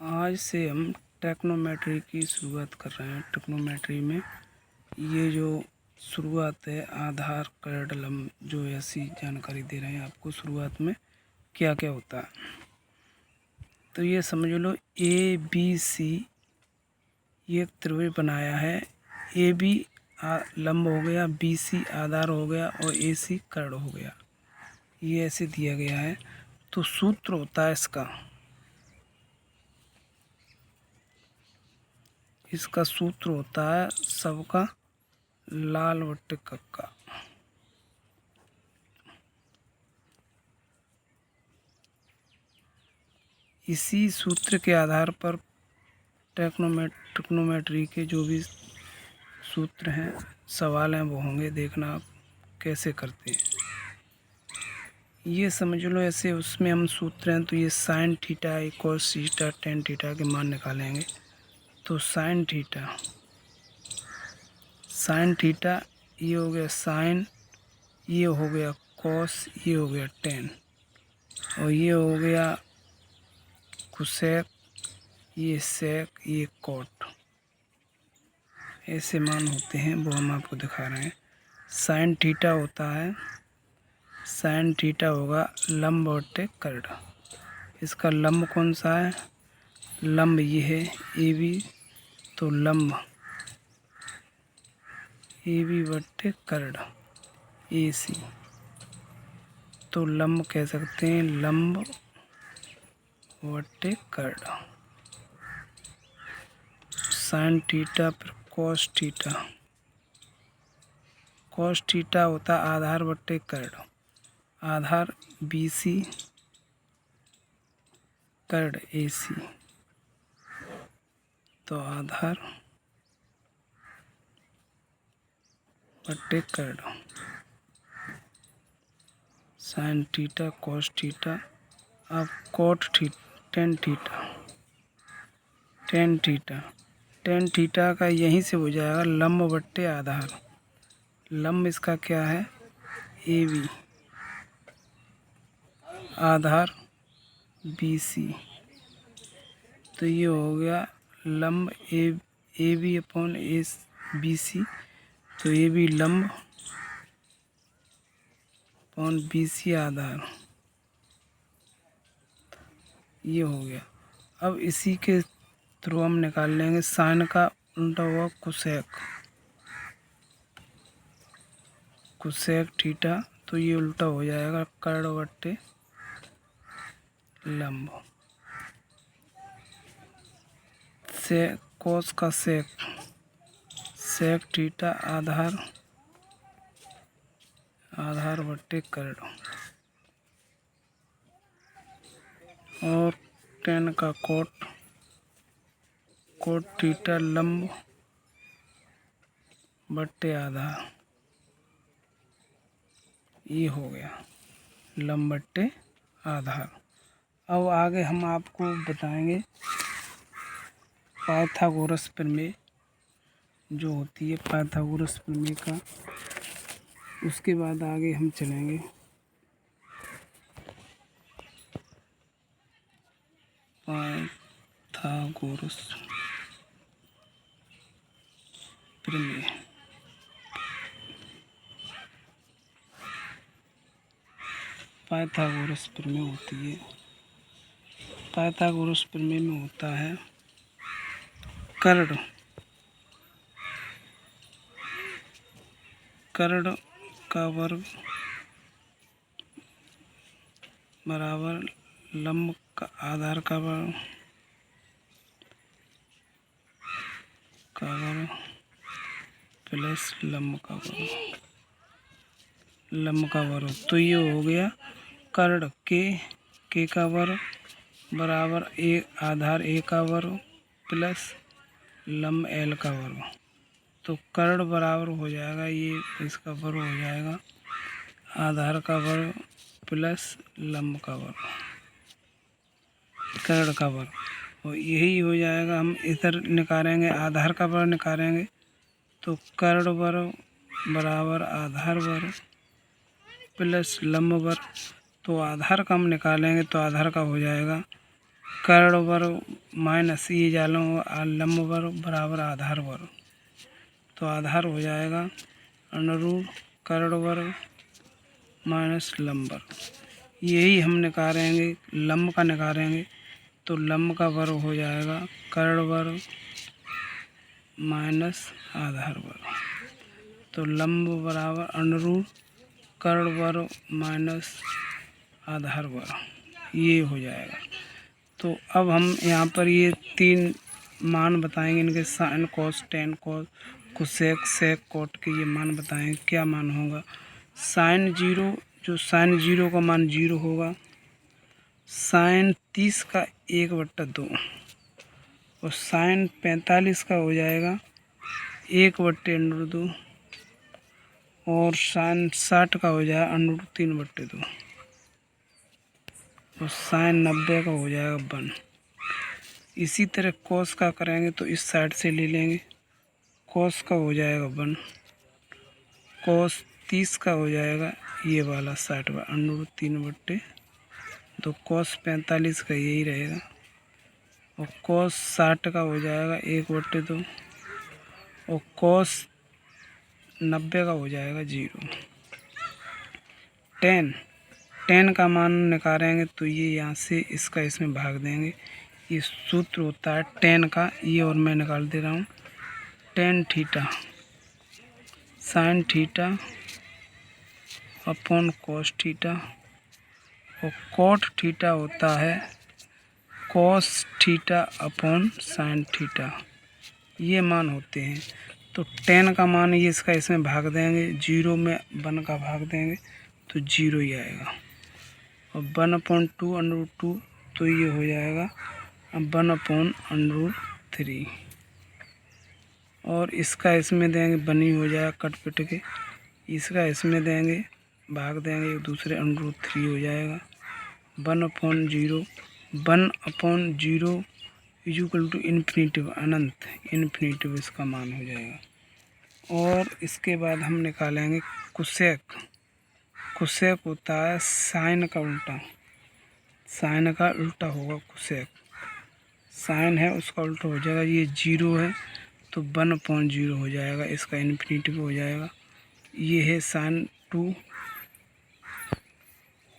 आज से हम टेक्नोमेट्री की शुरुआत कर रहे हैं। टेक्नोमेट्री में ये जो शुरुआत है आधार कार्ड जो ऐसी जानकारी दे रहे हैं आपको शुरुआत में क्या क्या होता है। तो ये समझ लो ABC ये एक त्रिभुज बनाया है। AB लंब हो गया, BC आधार हो गया और AC कार्ड हो गया। ये ऐसे दिया गया है। तो सूत्र होता है इसका सूत्र होता है सबका लाल बट्टे कक्का। इसी सूत्र के आधार पर टेक्नोमेट्री के जो भी सूत्र हैं, सवाल हैं, वो होंगे। देखना आप कैसे करते हैं। ये समझ लो ऐसे उसमें हम सूत्र हैं तो ये sine theta, cos theta, tan theta के मान निकालेंगे। तो साइन थीटा ये हो गया साइन, ये हो गया कॉस, ये हो गया टेन और ये हो गया कोसेक, ये सेक, ये कॉट। ऐसे मान होते हैं, वो हम आपको दिखा रहे हैं। साइन थीटा होता है, साइन थीटा होगा लंब बटे कर्ड। इसका लंब कौन सा है? लंब ये है AB, तो लंब AB बटे कर्ड AC। तो लंब कह सकते हैं लंब बटे कर्ड। साइन थीटा फिर कॉस थीटा। कॉस थीटा होता है आधार बटे कर्ड। आधार BC, कर्ड AC। तो आधार बटे कर्ड। Sine theta, cos theta. अब cot tan theta, tan theta का यहीं से हो जाएगा लंब बट्टे आधार। लंब इसका क्या है? AB, आधार BC। तो ये हो गया लंब AB अपॉन BC। तो AB लंब अपॉन BC आधार, ये हो गया। अब इसी के थ्रू हम निकाल लेंगे साइन का उल्टा हुआ कोसेक थीटा। तो ये उल्टा हो जाएगा कर्ड बट्टे लंब। से कोस का सेक थीटा आधार बट्टे कर्ड। और टेन का कोट थीटा लंब बट्टे आधार। ये हो गया लंब बट्टे आधार। अब आगे हम आपको बताएंगे पाइथागोरस प्रमेय जो होती है, पाइथागोरस प्रमेय का। उसके बाद आगे हम चलेंगे पाइथागोरस प्रमेय। पाइथागोरस प्रमेय होती है। पाइथागोरस प्रमेय में होता है कर्ड का वर्ग बराबर लंब का आधार का वर्ग प्लस लंब का वर्ग। तो ये हो गया कर्ड के का वर्ग बराबर आधार A का वर्ग प्लस लंब L का वर्ग। तो कर्ड बराबर हो जाएगा, ये इसका वर्ग हो जाएगा आधार का वर्ग प्लस लंब का वर्ग, कर्ड का वर्ग। और यही हो जाएगा, हम इधर निकालेंगे आधार का वर्ग निकालेंगे तो कर्ड वर्ग बराबर आधार वर्ग प्लस लंब वर्ग। तो आधार का हम निकालेंगे तो आधार का हो जाएगा कर्ण वर्ग माइनस ये जालों लंब वर्ग बराबर आधार वर्ग, तो आधार हो जाएगा √ कर्ण वर्ग माइनस लंब वर्ग। यही हम निकालेंगे, लंब का निकालेंगे तो लंब का वर्ग हो जाएगा कर्ण वर्ग माइनस आधार वर्ग, तो लंब बराबर √ कर्ण वर्ग माइनस आधार वर्ग, ये हो जाएगा। तो अब हम यहाँ पर ये 3 मान बताएंगे इनके, sine cos tan cos cosec sec cot के ये मान बताएंगे क्या मान होगा। साइन 0, जो साइन 0 का मान 0 होगा, साइन 30 का 1/2 और साइन 45 का हो जाएगा 1/√2 और साइन 60 का हो जाएगा √3/2 और साइन 90 का हो जाएगा 1। इसी तरह कॉस का करेंगे तो इस साइड से ले लेंगे, कॉस का हो जाएगा 1, कॉस 30 का हो जाएगा ये वाला 60 √3/2, तो कॉस 45 का यही रहेगा और कॉस 60 का हो जाएगा 1/2 और कॉस 90 का हो जाएगा 0। टेन का मान निकालेंगे तो ये यहाँ से इसका इसमें भाग देंगे, ये सूत्र होता है टेन का, ये और मैं निकाल दे रहा हूँ। Tan theta sine theta upon cos theta और कॉट थीटा होता है cos theta upon sine theta, ये मान होते हैं। तो टेन का मान ये इसका इसमें भाग देंगे, 0 में 1 का भाग देंगे तो 0 ही आएगा और 1/2 √2, तो ये हो जाएगा 1/√3 और इसका इसमें देंगे 1 ही हो जाएगा कट पिट के, इसका इसमें देंगे भाग देंगे एक दूसरे √3 हो जाएगा 1/0 1/0 = इन्फिनिटिव अनंत, इन्फिनिटिव इसका मान हो जाएगा। और इसके बाद हम निकालेंगे कोसेक। कोसेक होता है साइन का उल्टा, साइन का उल्टा होगा कोसेक, साइन है उसका उल्टा हो जाएगा, ये 0 है तो 1/0 हो जाएगा, इसका इन्फिनिटिव हो जाएगा। ये है साइन 2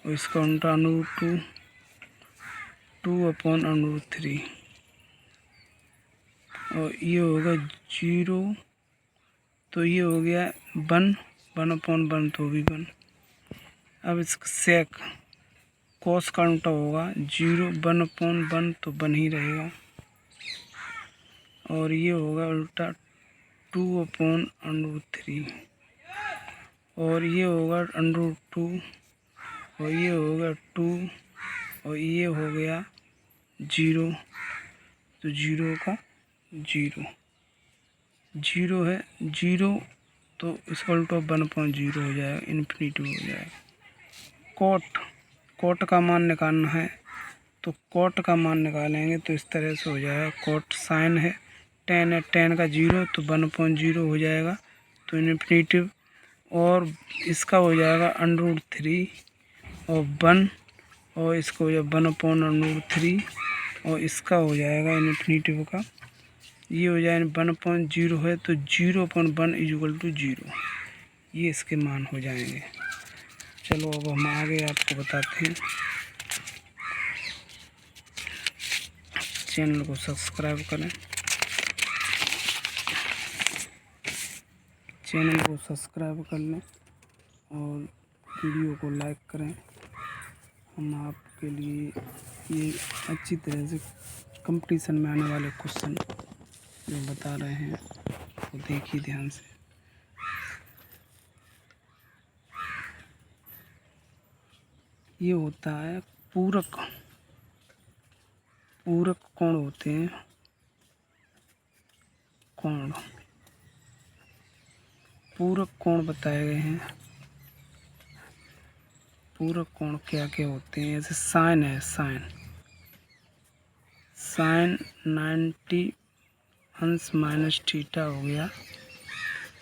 और इसका उल्टा √2 2/√3 और ये होगा 0, तो ये हो गया 1/1 तो भी 1। अब इसका सेक कॉस का उल्टा होगा 0 1/1 तो 1 ही रहेगा और ये होगा उल्टा 2/√3 और ये होगा √2 और ये होगा 2 और ये हो गया 0, तो 0 का 0 0 है 0, तो इसका उल्टा 1/0 हो जाएगा, इन्फिनिटी हो जाएगा। कोट का मान निकालना है तो कोट का मान निकालेंगे तो इस तरह से हो जाएगा। कोट साइन है टेन है, टेन का 0 तो 1/0 हो जाएगा, तो इन्फिनिटिव और इसका हो जाएगा √3 और 1 और इसका हो जाएगा 1/√3 और इसका हो जाएगा इन्फिनिटिव का, ये हो जाएगा 1/0 है तो 0/1 = 0, ये इसके मान हो जाएंगे। चलो अब हम आगे आपको बताते हैं। चैनल को सब्सक्राइब करें, चैनल को सब्सक्राइब कर लें और वीडियो को लाइक करें। हम आपके लिए ये अच्छी तरह से कंपटीशन में आने वाले क्वेश्चन जो बता रहे हैं वो देखिए ध्यान से। ये होता है पूरक, पूरक कोण होते हैं, कोण पूरक कोण बताए गए हैं। पूरक कोण क्या क्या होते हैं, जैसे साइन है, साइन 90 अंश माइनस थीटा हो गया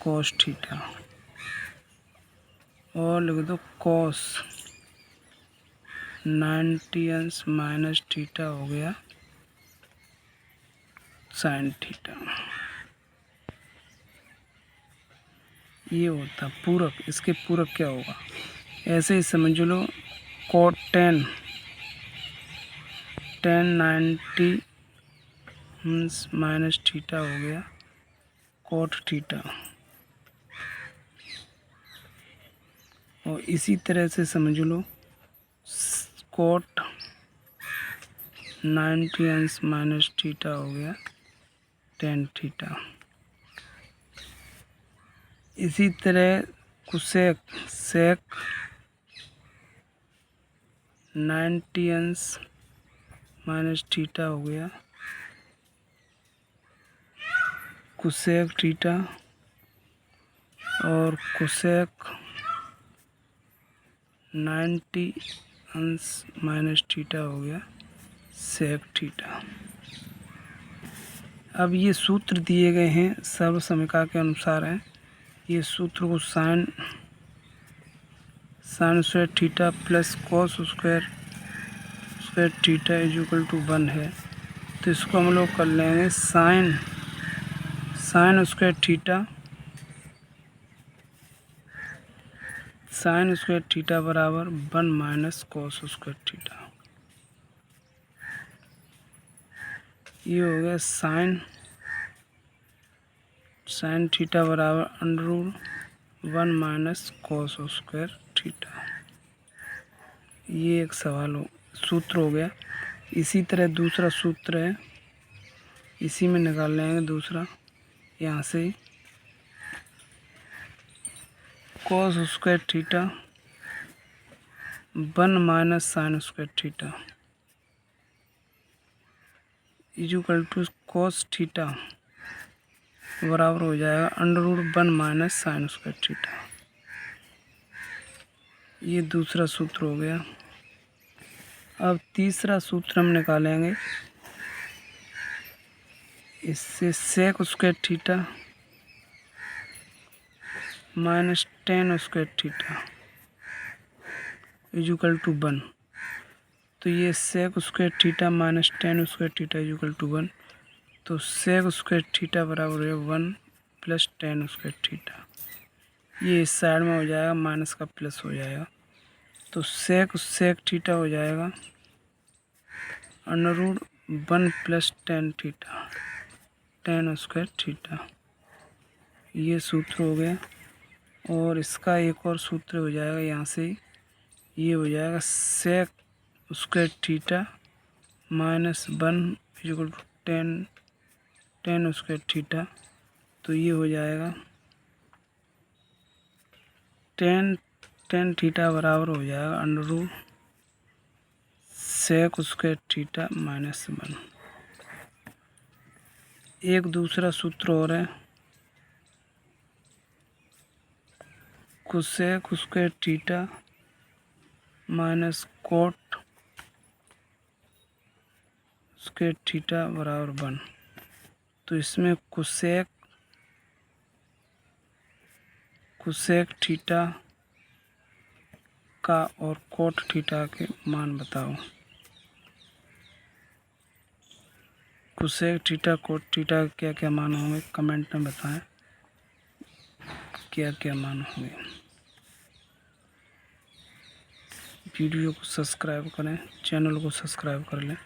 कॉस थीटा, और लिख दो कॉस 90 अंश माइनस थीटा हो गया साइन थीटा। ये होता पूरक। इसके पूरक क्या होगा, ऐसे ही समझ लो। कोट 10 90 अंश माइनस थीटा हो गया कोट थीटा। और इसी तरह से समझ लो कोट 90 अंश माइनस थीटा हो गया टेन थीटा। इसी तरह कुसेक सेक 90 अंश माइनस थीटा हो गया कुसेक थीटा। और कुसेक 90 अंश माइनस थीटा हो गया सेक थीटा। अब ये सूत्र दिए गए हैं सर्वसमीका के अनुसार हैं। ये सूत्र को sine square theta plus cos square theta is equal to 1 है। तो इसको हम लोग कर लेंगे साइन स्क्वायर थीटा बराबर 1 माइनस कॉस स्क्वायर थीटा। ये हो गया साइन थीटा बराबर under 1 minus cos square theta. ये एक सूत्र हो गया। इसी तरह दूसरा सूत्र है, इसी में निकाल लेंगे दूसरा। यहाँ से cos square theta 1 minus sine square theta equal to cos theta बराबर हो जाएगा under 1 minus sine square theta. ये दूसरा सूत्र हो गया। अब तीसरा सूत्र हम निकालेंगे। इससे sec square theta minus tan square theta equal to 1। तो ये sec square theta minus tan square theta equal to 1। तो सेक स्क्वायर थीटा बराबर है 1 प्लस टेन स्क्वायर थीटा। ये इस साइड में हो जाएगा, माइनस का प्लस हो जाएगा। तो सेक थीटा हो जाएगा under 1 plus ten theta ten square theta. ये सूत्र हो गया। और इसका एक और सूत्र हो जाएगा यहाँ से, ये हो जाएगा sec square theta minus 1 equal to tan square theta. तो ये हो जाएगा टेन थीटा बराबर हो जाएगा under sec square theta minus 1। एक दूसरा सूत्र और है, cosec square theta minus cot square theta बराबर 1। तो इसमें कोसेक थीटा का और कोट थीटा के मान बताओ। कोसेक थीटा कोट थीटा के क्या क्या मान होंगे, कमेंट में बताएं क्या क्या मान होंगे। वीडियो को सब्सक्राइब करें, चैनल को सब्सक्राइब कर लें।